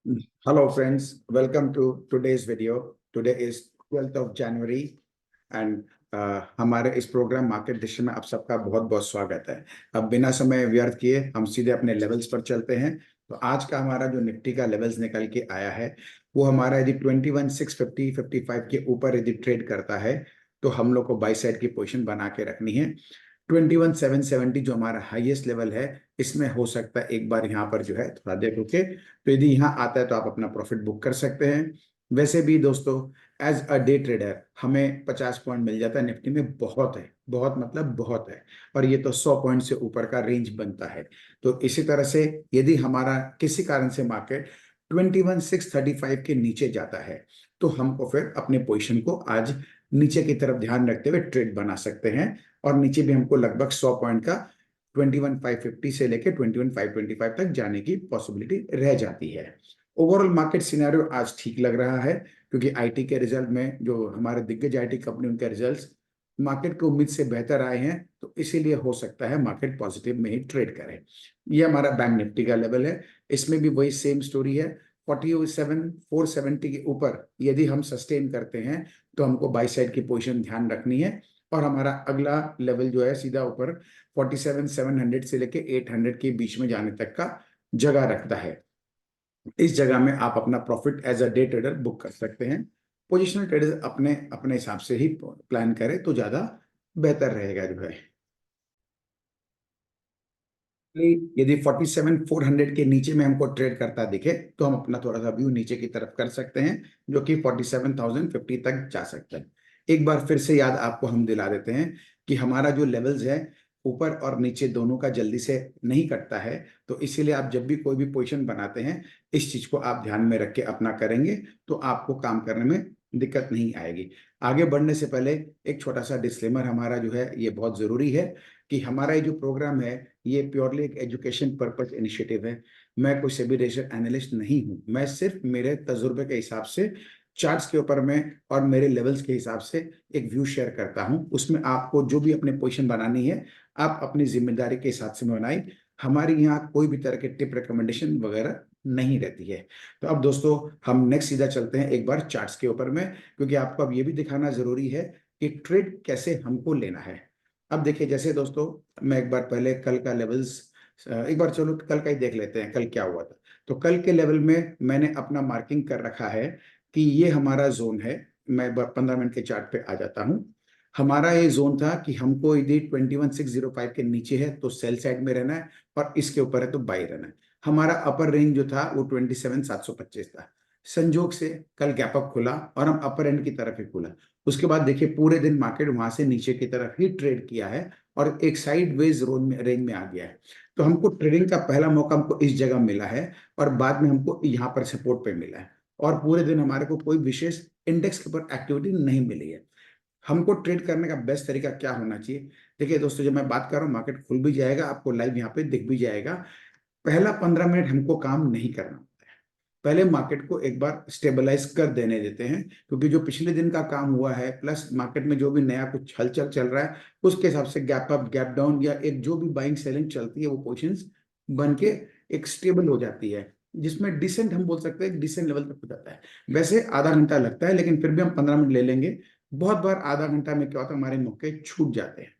Hello friends, welcome to today's video. Today is 12th of January and हमारे इस programme market discussion में आप सबका बहुत बहुत स्वागत है। अब बिना समय व्यर्थ किए हम सीधे अपने लेवल्स पर चलते हैं। तो आज का हमारा जो निफ्टी का लेवल्स निकल के आया है वो हमारा यदि 21,650 55 के ऊपर यदि ट्रेड करता है तो हम लोग को बाई साइड की पोजीशन बना के रखनी है। 21,770 जो हमारा हाईएस्ट लेवल है इसमें हो सकता है एक बार यहाँ पर जो है थोड़ा देर रुके, तो यदि यहाँ आता है तो आप अपना प्रॉफिट बुक कर सकते हैं। वैसे भी दोस्तों एज अ डे ट्रेडर हमें 50 पॉइंट मिल जाता है निफ्टी में, बहुत है, बहुत मतलब बहुत है। और ये तो 100 पॉइंट से ऊपर का रेंज बनता है। तो इसी तरह से यदि हमारा किसी कारण से मार्केट 21,635 के नीचे जाता है तो हमको फिर अपने पोजीशन को आज नीचे की तरफ ध्यान रखते हुए ट्रेड बना सकते हैं। और नीचे भी हमको लगभग 100 पॉइंट का 21,550 से लेके 21,525 तक जाने की पॉसिबिलिटी रह जाती है। ओवरऑल मार्केट सिनेरियो आज ठीक लग रहा है क्योंकि आईटी के रिजल्ट में जो हमारे दिग्गज आईटी कंपनी उनके रिजल्ट्स मार्केट की उम्मीद से बेहतर आए हैं, तो इसीलिए हो सकता है मार्केट पॉजिटिव में ही ट्रेड करे। ये हमारा बैंक निफ्टी का लेवल है, इसमें भी वही सेम स्टोरी है। 47,470 के ऊपर यदि हम सस्टेन करते हैं तो हमको बाई साइड की पोजीशन ध्यान रखनी है। और हमारा अगला लेवल जो है सीधा ऊपर 47,700 से लेके 800 के बीच में जाने तक का जगह रखता है। इस जगह में आप अपना profit as a day trader book कर सकते हैं। पोजिशनल ट्रेडर अपने अपने हिसाब से ही प्लान करें तो ज्यादा बेहतर रहेगा जो है। यदि 47,400 के नीचे में हमको ट्रेड करता दिखे तो हम अपना थोड़ा सा व्यू नीचे की तरफ कर सकते हैं, जो कि 47,050 तक जा सकता है। एक बार फिर से याद आपको हम दिला देते हैं कि हमारा जो लेवल्स है ऊपर और नीचे दोनों का जल्दी से नहीं कटता है। तो इसीलिए आप जब भी कोई भी पोजीशन बनाते हैं इस चीज को आप ध्यान में रख के अपना करेंगे तो आपको काम करने में दिक्कत नहीं आएगी। आगे बढ़ने से पहले एक छोटा सा डिस्क्लेमर हमारा जो है ये बहुत जरूरी है कि हमारा ये जो प्रोग्राम है ये प्योरली एक एजुकेशन पर्पज इनिशिएटिव है। मैं कोई सेबी रजिस्टर्ड एनालिस्ट नहीं हूँ, मैं सिर्फ मेरे तजुर्बे के हिसाब से चार्ट्स के ऊपर में और मेरे लेवल्स के हिसाब से एक व्यू शेयर करता हूँ। उसमें आपको जो भी अपने पोजीशन बनानी है आप अपनी जिम्मेदारी के हिसाब से बनाई। हमारी यहाँ कोई भी तरह के टिप रिकमेंडेशन वगैरह नहीं रहती है। तो अब दोस्तों हम नेक्स्ट सीधा चलते हैं एक बार चार्ट्स के ऊपर में, क्योंकि आपको अब ये भी दिखाना जरूरी है कि ट्रेड कैसे हमको लेना है। अब देखिए जैसे दोस्तों मैं एक बार पहले कल का लेवल्स एक बार चलो कल का ही देख लेते हैं कल क्या हुआ था। तो कल के लेवल में मैंने अपना मार्किंग कर रखा है कि ये हमारा जोन है। मैं 15 मिनट के चार्ट पे आ जाता हूँ। हमारा ये जोन था कि हमको यदि 21,605 के नीचे है तो सेल साइड में रहना है और इसके ऊपर है तो बाई रहना है। हमारा अपर रेंज जो था वो 27,725 था। संजोग से कल गैप अप खुला और हम अपर एंड की तरफ ही खुला। उसके बाद देखिए पूरे दिन मार्केट वहां से नीचे की तरफ ही ट्रेड किया है और एक साइड वेज रेंज में आ गया है। तो हमको ट्रेडिंग का पहला मौका हमको इस जगह मिला है और बाद में हमको यहाँ पर सपोर्ट पे मिला है। और पूरे दिन हमारे को कोई विशेष इंडेक्स के ऊपर एक्टिविटी नहीं मिली है। हमको ट्रेड करने का बेस्ट तरीका क्या होना चाहिए? देखिए दोस्तों जब मैं बात कर रहा हूँ मार्केट खुल भी जाएगा, आपको लाइव यहाँ पे दिख भी जाएगा। पहला 15 मिनट हमको काम नहीं करना होता है। पहले मार्केट को एक बार स्टेबलाइज कर देने देते हैं, क्योंकि जो पिछले दिन का काम हुआ है प्लस मार्केट में जो भी नया कुछ हलचल चल रहा है उसके हिसाब से गैप अप गैप डाउन या एक जो भी बाइंग सेलिंग चलती है वो पोजिशंस बन के एक स्टेबल हो जाती है, जिसमें डिसेंट हम बोल सकते हैं डिसेंट लेवल तक हो जाता है। वैसे आधा घंटा लगता है लेकिन फिर भी हम 15 मिनट ले लेंगे। बहुत बार आधा घंटा में क्या होता है हमारे मौके छूट जाते हैं।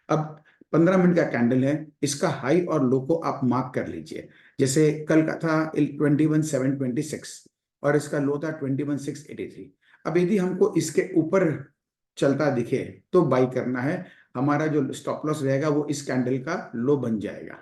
अब 15 मिनट का कैंडल है, इसका हाई और लो को आप मार्क कर लीजिए। जैसे कल का था 21,726 और इसका लो था 21,683। अब यदि हमको इसके ऊपर चलता दिखे तो बाई करना है। हमारा जो स्टॉप लॉस रहेगा वो इस कैंडल का लो बन जाएगा।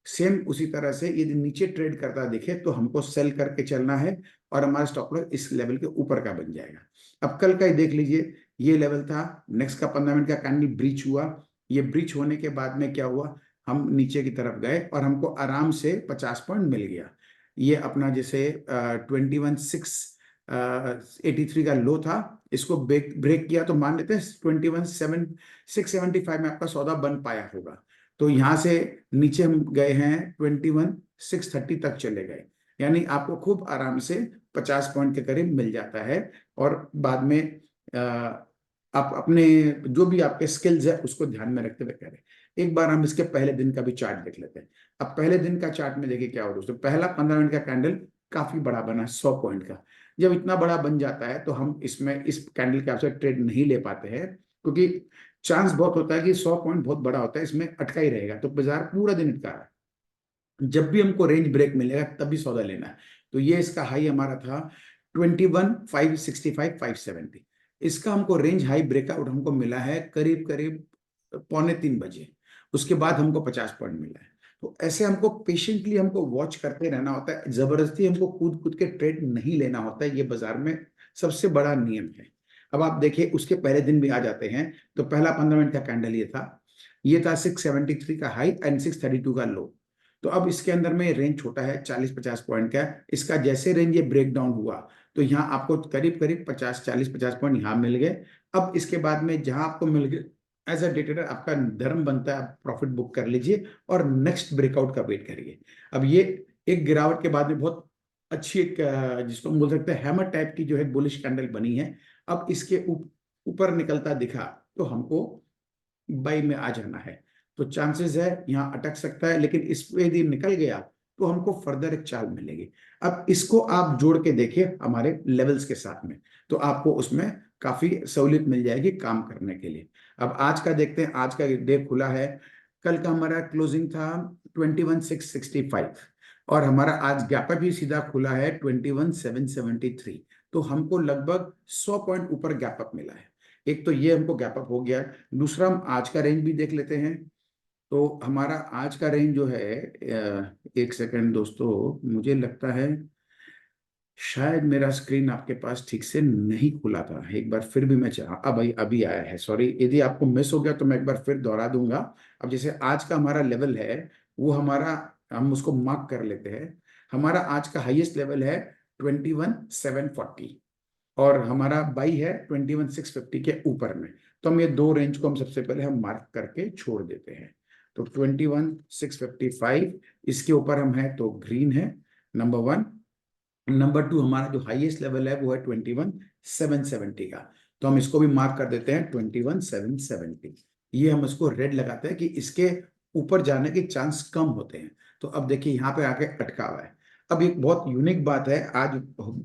सेम उसी तरह से यदि नीचे ट्रेड करता दिखे तो हमको सेल करके चलना है और हमारा स्टॉप लॉस इस लेवल के ऊपर का बन जाएगा। अब कल का ही देख लीजिए, ये लेवल था, नेक्स्ट का 15 मिनट का कैंडल ब्रीच हुआ। ये ब्रीच होने के बाद में क्या हुआ, हम नीचे की तरफ गए और हमको आराम से 50 पॉइंट मिल गया। ये अपना जैसे 21,683 का लो था, इसको ब्रेक ब्रेक किया तो मान लेते हैं 21,675 में आपका सौदा बन पाया होगा। तो यहाँ से नीचे हम गए हैं 21,630 तक चले गए, यानी आपको खूब आराम से 50 पॉइंट के करीब मिल जाता है। और बाद में आप अपने जो भी आपके स्किल्स है उसको ध्यान में रखते हुए करें। एक बार हम इसके पहले दिन का भी चार्ट देख लेते हैं। अब पहले दिन का चार्ट में देखिए क्या हो दोस्तों, पहला 15 मिनट का कैंडल काफी बड़ा बना 100 पॉइंट का। जब इतना बड़ा बन जाता है तो हम इसमें इस कैंडल के आपसे ट्रेड नहीं ले पाते हैं, क्योंकि चांस बहुत होता है कि 100 पॉइंट बहुत बड़ा होता है, इसमें अटका ही रहेगा, तो बाजार पूरा दिन अटका रहा है। जब भी हमको रेंज ब्रेक मिलेगा तभी सौदा लेना है। तो ये इसका हाई हमारा था 21,565 570। इसका हमको रेंज हाई ब्रेकआउट हमको मिला है करीब करीब 2:45 बजे। उसके बाद हमको 50 पॉइंट मिला है। तो ऐसे हमको पेशेंटली हमको वॉच करते रहना होता है, जबरदस्ती हमको कूद कूद के ट्रेड नहीं लेना होता है। ये बाजार में सबसे बड़ा नियम है। अब आप देखिए उसके पहले दिन भी आ जाते हैं, तो पहला 15 मिनट का कैंडल ये था 673 का हाई एंड 632 का लो। तो अब इसके अंदर में रेंज छोटा है 40-50 पॉइंट का। इसका जैसे रेंज ये ब्रेक डाउन हुआ तो यहाँ आपको करीब करीब 40 पॉइंट यहाँ मिल गए। अब इसके बाद में जहां आपको मिल गए, एज अ डे ट्रेडर आपका धर्म बनता है, आप प्रॉफिट बुक कर लीजिए और नेक्स्ट ब्रेकआउट का वेट करिए। अब ये एक गिरावट के बाद में बहुत अच्छी एक जिसको हम बोल सकते हैं हैमर टाइप की जो है बुलिश कैंडल बनी है। अब इसके ऊपर निकलता दिखा तो हमको बाई में आ जाना है। तो चांसेस है यहाँ अटक सकता है, लेकिन इस पे यदि निकल गया तो हमको फर्दर एक चाल मिलेगी। अब इसको आप जोड़ के देखिए हमारे लेवल्स के साथ में, तो आपको उसमें काफी सहूलियत मिल जाएगी काम करने के लिए। अब आज का देखते हैं, आज का डे खुला है, कल का हमारा क्लोजिंग था 21,665 और हमारा आज गैप भी सीधा खुला है 21,773। तो हमको लगभग 100 पॉइंट ऊपर गैप अप मिला है। एक तो ये हमको गैप अप हो गया। दूसरा हम आज का रेंज भी देख लेते हैं। तो हमारा आज का रेंज जो है एक सेकंड दोस्तों, मुझे लगता है शायद मेरा स्क्रीन आपके पास ठीक से नहीं खुला था। एक बार फिर भी मैं चाह अब अभी आया है, सॉरी यदि आपको मिस हो गया तो मैं एक बार फिर दोहरा दूंगा। अब जैसे आज का हमारा लेवल है वो हमारा, हम उसको मार्क कर लेते हैं। हमारा आज का हाईएस्ट लेवल है 21,740 और हमारा बाई है 21,650 के ऊपर में। तो हम ये दो रेंज को हम सबसे पहले हम मार्क करके छोड़ देते हैं। तो 21,655 इसके ऊपर हम है तो ग्रीन है नंबर वन। नंबर टू हमारा जो हाईएस्ट लेवल है वो है 21,770 का, तो हम इसको भी मार्क कर देते हैं 21,770। ये हम इसको रेड लगाते हैं कि इसके ऊपर जाने के चांस कम होते हैं। तो अब देखिए यहाँ पे आके अटका हुआ है। अब एक बहुत यूनिक बात है आज,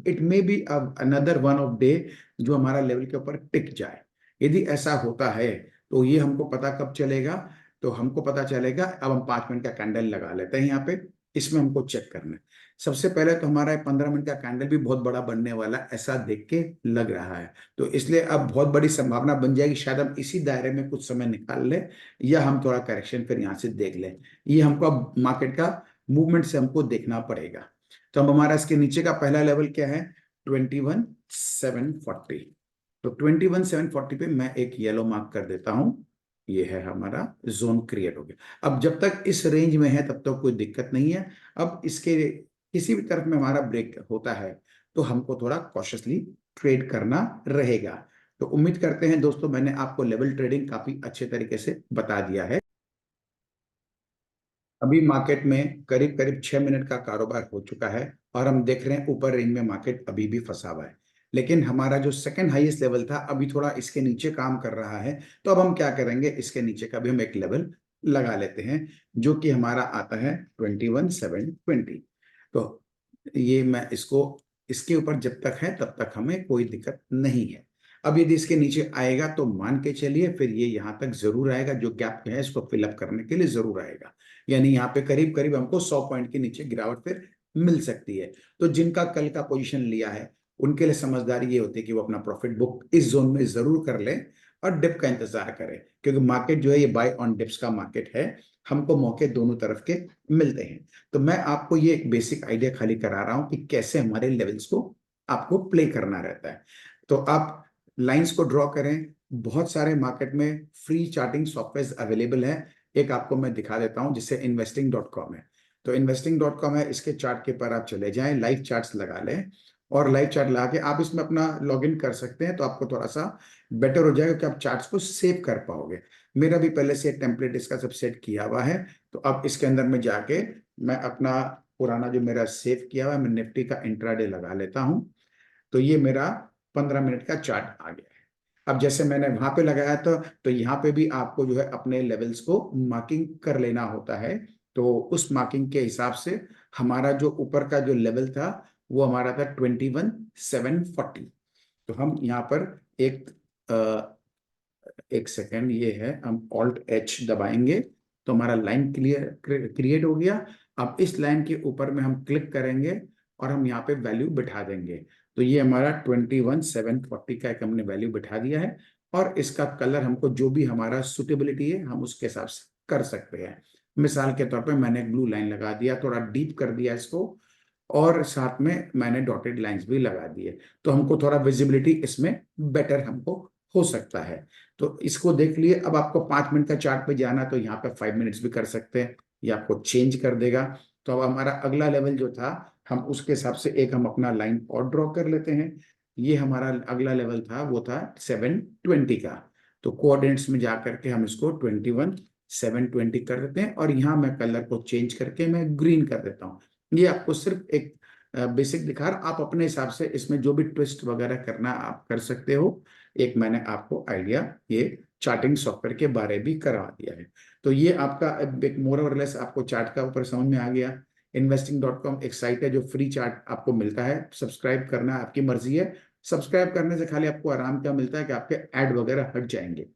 इट मे बी अब अनदर वन ऑफ डे जो हमारा लेवल के ऊपर टिक जाए। यदि ऐसा होता है तो ये हमको पता कब चलेगा, तो हमको पता चलेगा, अब हम 5 मिनट का कैंडल लगा लेते हैं यहाँ पे। इसमें हमको चेक करना है सबसे पहले तो हमारा 15 मिनट का कैंडल भी बहुत बड़ा बनने वाला ऐसा देख के लग रहा है। तो इसलिए अब बहुत बड़ी संभावना बन जाएगी शायद हम इसी दायरे में कुछ समय निकाल लें या हम थोड़ा करेक्शन फिर यहाँ से देख लें। ये हमको अब मार्केट का मूवमेंट से हमको देखना पड़ेगा। तो अब हमारा इसके नीचे का पहला लेवल क्या है 21,740। तो 21,740 पे मैं एक येलो मार्क कर देता हूं। ये है हमारा जोन क्रिएट हो गया। अब जब तक इस रेंज में है तब तक कोई दिक्कत नहीं है। अब इसके किसी भी तरफ में हमारा ब्रेक होता है तो हमको थोड़ा कॉशियसली ट्रेड करना रहेगा। तो उम्मीद करते हैं दोस्तों मैंने आपको लेवल ट्रेडिंग काफी अच्छे तरीके से बता दिया है। अभी मार्केट में करीब करीब 6 मिनट का कारोबार हो चुका है और हम देख रहे हैं ऊपर रेंज में मार्केट अभी भी फंसा हुआ है। लेकिन हमारा जो सेकंड हाईएस्ट लेवल था अभी थोड़ा इसके नीचे काम कर रहा है। तो अब हम क्या करेंगे, इसके नीचे का भी हम एक लेवल लगा लेते हैं जो कि हमारा आता है 21,720। तो ये मैं इसको, इसके ऊपर जब तक है तब तक हमें कोई दिक्कत नहीं है। अब यदि इसके नीचे आएगा तो मान के चलिए फिर ये यहाँ तक जरूर आएगा, जो गैप है इसको फिलअप करने के लिए जरूर आएगा। यानी यहाँ पे करीब करीब हमको 100 पॉइंट के नीचे गिरावट फिर मिल सकती है। तो जिनका कल का पोजीशन लिया है उनके लिए समझदारी ये होती है कि वो अपना प्रॉफिट बुक इस जोन में जरूर कर ले और डिप का इंतजार करें, क्योंकि मार्केट जो है ये बाय ऑन डिप्स का मार्केट है। हमको मौके दोनों तरफ के मिलते हैं। तो मैं आपको ये एक बेसिक आइडिया खाली करा रहा हूं कि कैसे हमारे लेवल्स को आपको प्ले करना रहता है। तो आप लाइंस को ड्रॉ करें। बहुत सारे मार्केट में फ्री चार्टिंग सॉफ्टवेयर अवेलेबल है। एक आपको मैं दिखा देता हूं जिससे investing.com है। तो investing.com है, इसके चार्ट के पर आप चले जाएं, लाइव चार्ट्स लगा लें और लाइव चार्ट लगा के आप इसमें अपना लॉगिन कर सकते हैं। तो आपको थोड़ा सा बेटर हो जाएगा कि आप चार्ट्स को सेव कर पाओगे। मेरा भी पहले से टेम्पलेट इसका सब सेट किया हुआ है। तो अब इसके अंदर में जाके मैं अपना पुराना जो मेरा सेव किया हुआ है मैं निफ्टी का इंट्राडे लगा लेता हूं। तो ये मेरा 15 मिनट का चार्ट आ गया है। अब जैसे मैंने वहां पे लगाया था तो यहाँ पे भी आपको जो है अपने लेवल्स को मार्किंग कर लेना होता है। तो उस मार्किंग के हिसाब से हमारा जो ऊपर का जो लेवल था वो हमारा था 21,740। तो हम यहाँ पर एक सेकेंड, ये है, हम Alt+H दबाएंगे तो हमारा लाइन क्रिएट हो गया। अब इस लाइन के ऊपर में हम क्लिक करेंगे और हम यहाँ पे वैल्यू बिठा देंगे। तो ये हमारा 21,740 का एक हमने वैल्यू बिठा दिया है, और इसका कलर हमको जो भी हमारा सुटेबिलिटी है हम उसके हिसाब से कर सकते हैं। मिसाल के तौर पे मैंने ब्लू लाइन लगा दिया, थोड़ा डीप कर दिया इसको, और साथ में मैंने डॉटेड लाइंस भी लगा दिए, तो हमको थोड़ा विजिबिलिटी इसमें बेटर हमको हो सकता है। तो इसको देख लिए। अब आपको 5 मिनट का चार्ट पे जाना तो यहाँ पे 5 मिनट्स भी कर सकते हैं, ये आपको चेंज कर देगा। तो अब हमारा अगला लेवल जो था, हम उसके हिसाब से एक हम अपना लाइन और ड्रॉ कर लेते हैं। ये हमारा अगला लेवल था, वो था 720 का। तो कोऑर्डिनेट्स में जा करके हम इसको 21,720 कर देते हैं, और यहाँ मैं कलर को चेंज करके मैं ग्रीन कर देता हूँ। ये आपको सिर्फ एक बेसिक दिखा रहा, आप अपने हिसाब से इसमें जो भी ट्विस्ट वगैरह करना आप कर सकते हो। एक मैंने आपको आइडिया ये चार्टिंग सॉफ्टवेयर के बारे भी करवा दिया है। तो ये आपका एक मोर और लेस आपको चार्ट का ऊपर समझ में आ गया। investing.com एक साइट है जो फ्री चार्ट आपको मिलता है, सब्सक्राइब करना आपकी मर्जी है। सब्सक्राइब करने से खाली आपको आराम क्या मिलता है कि आपके ऐड वगैरह हट जाएंगे,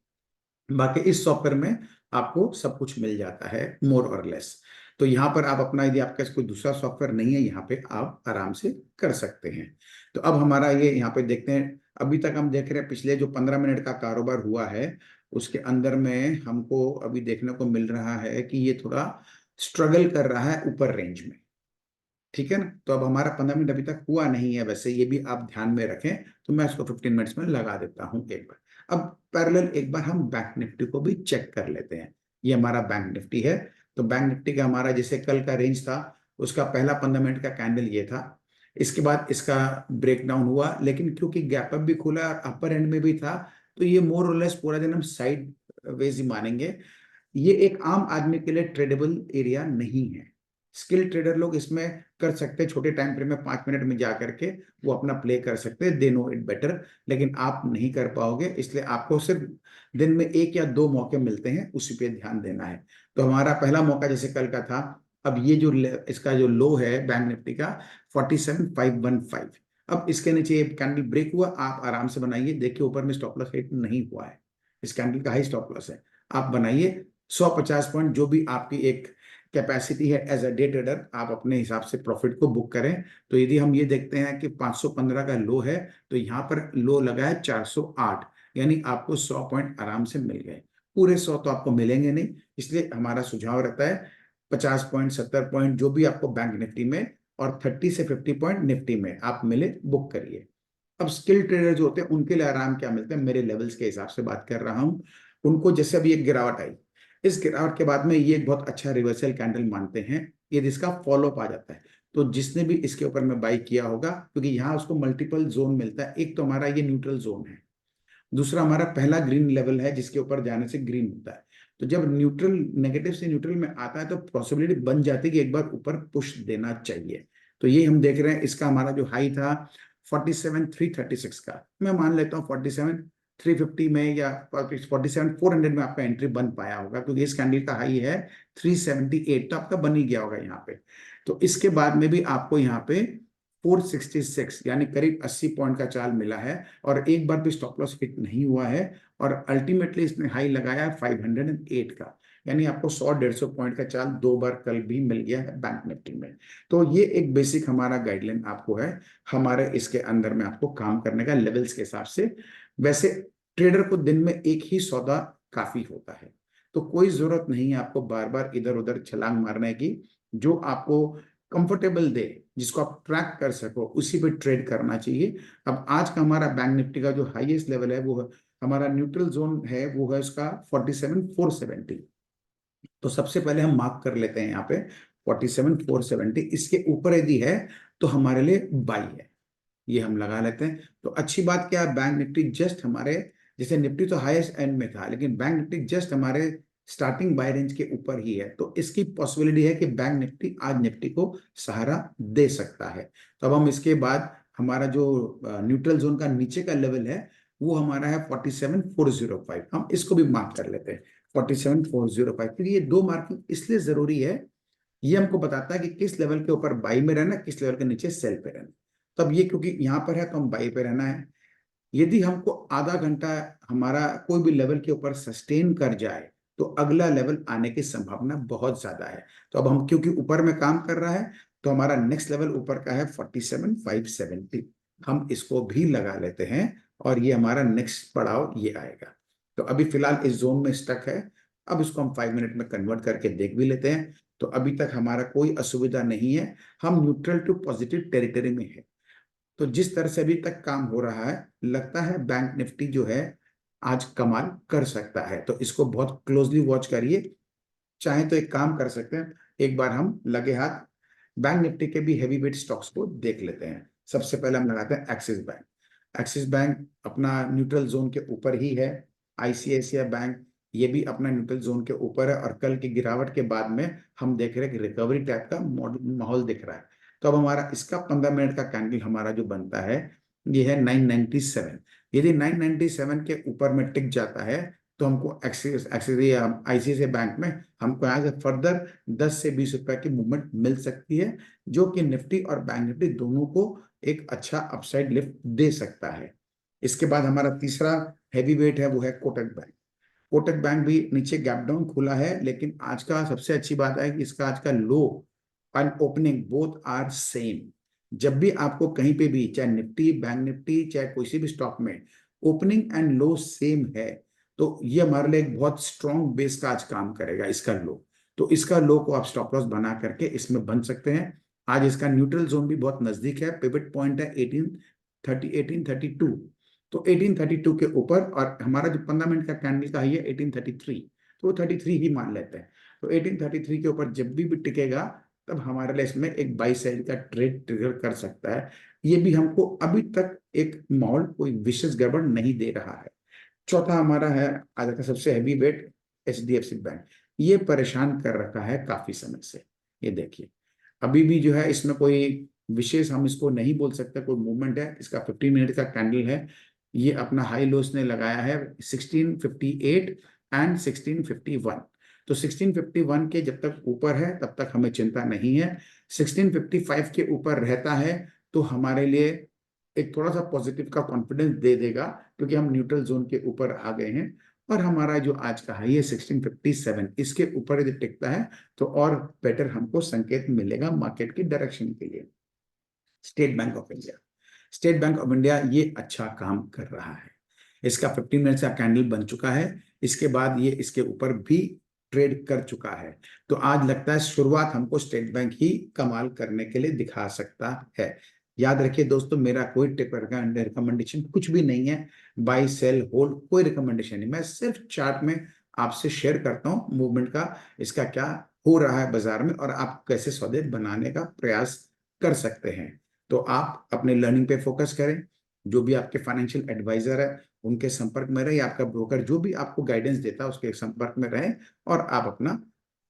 बाकी इस सॉफ्टवेयर में आपको सब कुछ मिल जाता है मोर और लेस। तो यहाँ पर आप अपना, यदि आपका कोई दूसरा सॉफ्टवेयर नहीं है, यहाँ पे आप आराम से कर सकते हैं। तो अब हमारा ये यहाँ पे देखते हैं, अभी तक हम देख रहे हैं पिछले जो 15 मिनट का कारोबार हुआ है उसके अंदर में हमको अभी देखने को मिल रहा है कि ये थोड़ा स्ट्रगल कर रहा है ऊपर रेंज में। ठीक है ना। तो अब हमारा 15 मिनट अभी तक हुआ नहीं है, वैसे ये भी आप ध्यान में रखें। तो मैं इसको 15 मिनट्स में लगा देता हूँ एक बार। अब पैरेलल एक बार हम बैंक निफ्टी को भी चेक कर लेते हैं। ये हमारा बैंक निफ्टी है। तो बैंक निफ्टी का हमारा जैसे कल का रेंज था, उसका पहला 15 मिनट का कैंडल ये था। इसके बाद इसका ब्रेकडाउन हुआ, लेकिन क्योंकि गैप अप भी खुला और अपर एंड में भी था, तो ये मोर और लेस पूरा दिन हम साइड वेज ही मानेंगे। ये एक आम आदमी के लिए ट्रेडेबल एरिया नहीं है। स्किल ट्रेडर लोग इसमें कर सकते हैं, छोटे टाइम फ्रेम में 5 मिनट में जा करके वो अपना प्ले कर सकते हैं, दे नो इट बेटर। लेकिन आप नहीं कर पाओगे, इसलिए आपको सिर्फ दिन में 1 या 2 मौके मिलते हैं, उसी पे ध्यान देना है। तो हमारा पहला मौका जैसे कल का था, अब ये जो इसका जो लो है बैंक निफ्टी का 47,515, अब इसके नीचे ये कैंडल ब्रेक हुआ, आप आराम से बनाइए। देखिए ऊपर में स्टॉप लॉस हिट नहीं हुआ है, इस कैंडल का हाई स्टॉप लॉस है। आप बनाइए 150 पॉइंट, जो भी आपकी एक कैपेसिटी है एज अ डे ट्रेडर, आप अपने हिसाब से प्रॉफिट को बुक करें। तो यदि हम ये देखते हैं कि 515 का लो है, तो यहाँ पर लो लगा है 408, यानी आपको 100 पॉइंट आराम से मिल गए। पूरे 100 तो आपको मिलेंगे नहीं, इसलिए हमारा सुझाव रहता है 50 पॉइंट, 70 पॉइंट जो भी आपको बैंक निफ्टी में और 30 से 50 पॉइंट निफ्टी में आप मिले, बुक करिए। अब स्किल ट्रेडर जो होते हैं उनके लिए आराम क्या मिलता है, मेरे लेवल्स के हिसाब से बात कर रहा हूं। उनको जैसे अभी एक गिरावट आई, इस गिरावट के बाद में ये एक बहुत अच्छा रिवर्सल कैंडल मानते हैं, यदि इसका फॉलो अप आ जाता है। तो जिसने भी इसके ऊपर में बाई किया होगा, क्योंकि यहाँ उसको मल्टीपल जोन मिलता है, एक तो हमारा ये न्यूट्रल जोन है, दूसरा हमारा पहला ग्रीन लेवल है जिसके ऊपर जाने से ग्रीन होता है। तो जब न्यूट्रल, नेगेटिव से न्यूट्रल में आता है तो पॉसिबिलिटी बन जाती है कि एक बार ऊपर पुश देना चाहिए। तो ये हम देख रहे हैं, इसका हमारा जो हाई था 47,336 का, मैं मान लेता हूँ 47,350 में या 47,400 में आपका एंट्री बन पाया होगा, क्योंकि इस कैंडल का हाई है 378, तो आपका बन ही गया होगा यहाँ पे। तो इसके बाद में भी आपको यहाँ पे 466 यानी करीब 80 पॉइंट का चाल मिला है, और एक बार भी स्टॉप लॉस हिट नहीं हुआ है। और अल्टीमेटली इसने हाई लगाया 508 का, यानी आपको 100-150 पॉइंट का चाल 2 बार कल भी मिल गया है बैंक निफ्टी में। तो ये एक बेसिक हमारा गाइडलाइन आपको है, हमारे इसके अंदर में आपको काम करने का लेवल्स के हिसाब से। वैसे ट्रेडर को दिन में एक ही सौदा काफी होता है, तो कोई जरूरत नहीं है आपको बार बार इधर उधर छलांग मारने की। जो आपको कंफर्टेबल दे, जिसको आप ट्रैक कर सको, उसी पे ट्रेड करना चाहिए। अब आज का हमारा बैंक निफ्टी का जो हाईएस्ट लेवल है, वो हमारा न्यूट्रल जोन है, वो है उसका 47,470। तो सबसे पहले हम मार्क कर लेते हैं यहाँ पे 47,470, इसके ऊपर यदि है तो हमारे लिए बाई है, ये हम लगा लेते हैं। तो अच्छी बात क्या है, बैंक निफ्टी जस्ट हमारे, जैसे निफ्टी तो हाईएस्ट एंड में था, लेकिन बैंक निफ्टी जस्ट हमारे स्टार्टिंग बाय रेंज के ऊपर ही है, तो इसकी पॉसिबिलिटी है कि बैंक निफ्टी आज निफ्टी को सहारा दे सकता है। तो अब हम इसके बाद हमारा जो न्यूट्रल जोन का नीचे का लेवल है, वो हमारा है 47,405, हम इसको भी मार्क कर लेते हैं 47,405। फिर ये दो मार्किंग इसलिए जरूरी है, ये हमको बताता है कि किस लेवल के ऊपर बाई में रहना, किस लेवल के नीचे सेल पे रहना। तब ये क्योंकि यहाँ पर है तो हम बाई पे रहना है। यदि हमको आधा घंटा हमारा कोई भी लेवल के ऊपर सस्टेन कर जाए तो अगला लेवल आने की संभावना बहुत ज्यादा है। तो अब हम क्योंकि ऊपर में काम कर रहा है तो हमारा नेक्स्ट लेवल ऊपर का है 47,570, हम इसको भी लगा लेते हैं और ये हमारा नेक्स्ट पड़ाव ये आएगा। तो अभी फिलहाल इस जोन में स्टक है। अब इसको हम 5 मिनट में कन्वर्ट करके देख भी लेते हैं। तो अभी तक हमारा कोई असुविधा नहीं है, हम न्यूट्रल टू पॉजिटिव टेरिटरी में है। तो जिस तरह से अभी तक काम हो रहा है लगता है बैंक निफ्टी जो है आज कमाल कर सकता है। तो इसको बहुत क्लोजली वॉच करिए। चाहे तो एक काम कर सकते हैं, एक बार हम लगे हाथ बैंक निफ्टी के भी हैवी वेट स्टॉक्स को देख लेते हैं। सबसे पहले हम लगाते हैं एक्सिस बैंक। एक्सिस बैंक अपना न्यूट्रल जोन के ऊपर ही है। आईसीआईसीआई बैंक ये भी अपना न्यूट्रल जोन के ऊपर है और कल की गिरावट के बाद में हम देख रहे हैं कि रिकवरी टाइप का माहौल दिख रहा है। तो अब हमारा इसका 15 मिनट का कैंडल हमारा जो बनता है ये है 997। यदि 997 के ऊपर में टिक जाता है तो हमको एक्सिस एक्सिस आईसीआईसीआई बैंक में हमको यहाँ से फर्दर 10 से 20 रुपए की मूवमेंट मिल सकती है, जो कि निफ्टी और बैंक निफ्टी दोनों को एक अच्छा अपसाइड लिफ्ट दे सकता है। इसके बाद हमारा तीसरा हैवी वेट है वो है कोटक बैंक। कोटक बैंक भी नीचे गैप डाउन खुला है, लेकिन आज का सबसे अच्छी बात है कि इसका आज का low and opening both are same. जब भी आपको कहीं पे भी चाहे निफ्टी बैंक निफ्टी चाहे कोई भी स्टॉक में ओपनिंग एंड लो सेम है तो ये हमारे लिए एक बहुत स्ट्रॉन्ग बेस का आज काम करेगा इसका लो। तो इसका लो को आप स्टॉप लॉस बना करके इसमें बन सकते हैं। आज इसका न्यूट्रल जोन भी बहुत नजदीक है, पिवट पॉइंट है 1830 1832। तो 1832 के ऊपर और हमारा जो 15 मिनट का कैंडल का है 1833, तो 33 ही मान लेते हैं। तो 1833 के ऊपर जब भी टिकेगा तब हमारे लिए इसमें एक बाई साइड का ट्रेड ट्रिगर कर सकता है। ये भी हमको अभी तक एक माहौल कोई विशेष गड़बड़ नहीं दे रहा है। चौथा हमारा है आज का सबसे हैवी वेट एचडीएफसी बैंक। ये परेशान कर रखा है काफी समय से। ये देखिए अभी भी जो है इसमें कोई विशेष हम इसको नहीं बोल सकते कोई मूवमेंट है। इसका 15 मिनट का कैंडल है, ये अपना हाई लो इसने लगाया है 1658 एंड 1651। तो 1651 के जब तक ऊपर है तब तक हमें चिंता नहीं है। 1655 के ऊपर रहता है तो हमारे लिए एक थोड़ा सा पॉजिटिव का कॉन्फिडेंस दे देगा, क्योंकि हम न्यूट्रल जोन के ऊपर आ गए हैं। और हमारा जो आज का हाई है 1657, इसके ऊपर यदि टिकता है तो और बेटर हमको संकेत मिलेगा मार्केट की डायरेक्शन के लिए। State bank of India, state bank of India ये अच्छा काम कर रहा है। इसका 15 मिनट का कैंडल बन चुका है, इसके बाद ये इसके ऊपर भी ट्रेड कर चुका है। तो आज लगता है शुरुआत हमको स्टेट बैंक ही कमाल करने के लिए दिखा सकता है। याद रखिए दोस्तों, मेरा कोई रिकमेंडेशन कुछ भी नहीं है, बाई सेल होल्ड कोई रिकमेंडेशन नहीं। मैं सिर्फ चार्ट में आपसे शेयर करता हूँ मूवमेंट का, इसका क्या हो रहा है बाजार में और आप कैसे सौदे बनाने का प्रयास कर सकते हैं। तो आप अपने लर्निंग पे फोकस करें। जो भी आपके फाइनेंशियल एडवाइजर है उनके संपर्क में रहे, आपका ब्रोकर जो भी आपको गाइडेंस देता है उसके संपर्क में रहे और आप अपना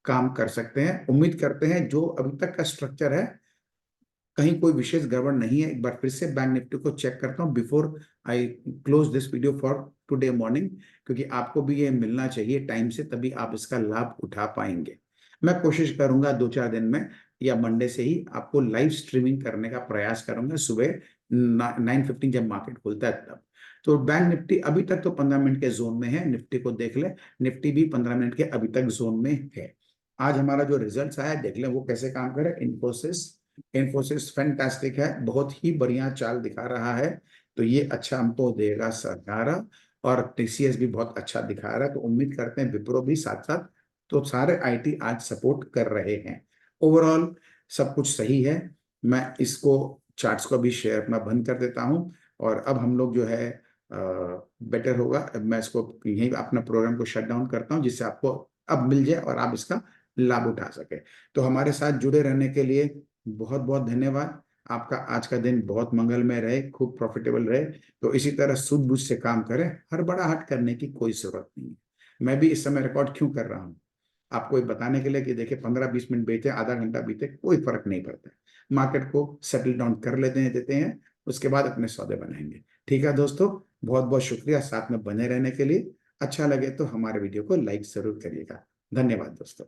काम कर सकते हैं। उम्मीद करते हैं जो अभी तक का स्ट्रक्चर है कहीं कोई विशेष गड़बड़ नहीं है। एक बार फिर से बैंक निफ्टी को चेक करता हूँ before I close this video for today morning, क्योंकि आपको भी ये मिलना चाहिए टाइम से, तभी आप इसका लाभ उठा पाएंगे। मैं कोशिश करूंगा 2-4 दिन में या मंडे से ही आपको लाइव स्ट्रीमिंग करने का प्रयास करूंगा सुबह 9:15 जब मार्केट खुलता है तब। तो बैंक निफ्टी अभी तक तो 15 मिनट के जोन में है, निफ्टी को देख ले। निफ्टी भी 15 मिनट के अभी तक जोन में है। आज हमारा जो रिजल्ट आया देख लें वो कैसे काम करे। इन्फोसिस, इन्फोसिस फैंटास्टिक है, बहुत ही बढ़िया चाल दिखा रहा है। तो ये अच्छा हमको देगा सरकारा, और टीसीएस भी बहुत अच्छा दिखा रहा है। तो उम्मीद करते हैं विप्रो भी साथ साथ। तो सारे आईटी आज सपोर्ट कर रहे हैं। ओवरऑल सब कुछ सही है। मैं इसको चार्ट्स को भी शेयर अपना बंद कर देता हूं और अब हम लोग जो है बेटर होगा, अब मैं इसको यही अपना प्रोग्राम को शट डाउन करता हूं जिससे आपको अब मिल जाए और आप इसका लाभ उठा सके। तो हमारे साथ जुड़े रहने के लिए बहुत बहुत धन्यवाद। आपका आज का दिन बहुत मंगलमय रहे, खूब प्रॉफिटेबल रहे। तो इसी तरह सूझबूझ से काम करें, हड़बड़ाहट करने की कोई जरूरत नहीं है। मैं भी इस समय रिकॉर्ड क्यों कर रहा हूँ, आपको ये बताने के लिए कि देखिए 15-20 मिनट बीते, आधा घंटा बीते, कोई फर्क नहीं पड़ता। मार्केट को सेटल डाउन कर देते हैं, उसके बाद अपने सौदे बनाएंगे। ठीक है दोस्तों, बहुत बहुत शुक्रिया साथ में बने रहने के लिए। अच्छा लगे तो हमारे वीडियो को लाइक जरूर करिएगा। धन्यवाद दोस्तों।